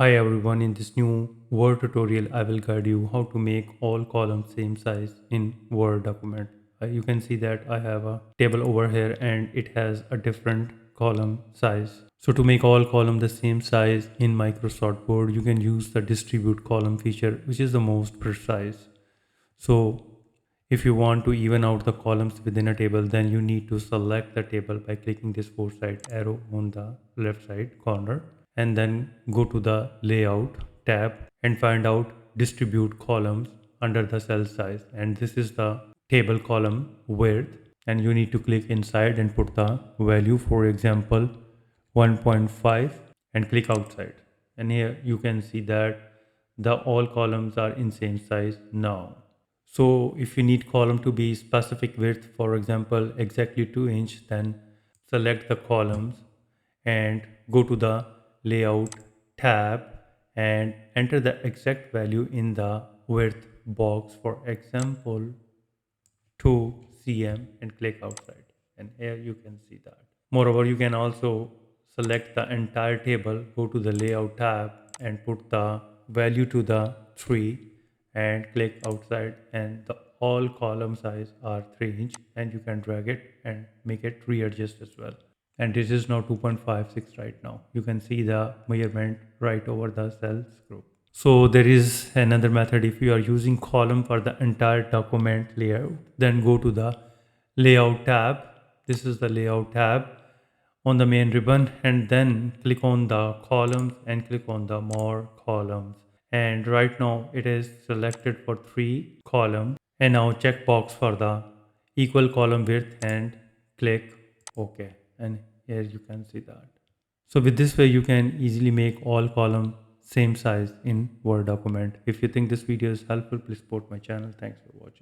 Hi everyone, in this new Word tutorial I will guide you how to make all columns same size in Word document. You can see that I have a table over here and it has a different column size. So to make all column the same size in Microsoft Word, you can use the distribute column feature, which is the most precise. So if you want to even out the columns within a table, then you need to select the table by clicking this four side arrow on the left side corner and then go to the layout tab and find out distribute columns under the cell size. And this is the table column width, and you need to click inside and put the value, for example 1.5, and click outside. And here you can see that the all columns are in same size now. So if you need column to be specific width, for example, exactly 2 inch, then select the columns and go to the layout tab and enter the exact value in the width box, for example 2 cm, and click outside. And here you can see that. Moreover, you can also select the entire table, go to the layout tab and put the value to the 3 and click outside, and the all column size are 3 inch, and you can drag it and make it readjust as well. And this is now 2.56 right now. You can see the measurement right over the cells group. So there is another method. If you are using column for the entire document layout, then go to the layout tab. This is the layout tab on the main ribbon, and then click on the columns and click on the more columns. And right now it is selected for 3 columns. And now check box for the equal column width and click OK. And here you can see that. So with this way, you can easily make all column same size in Word document. If you think this video is helpful, please support my channel. Thanks for watching.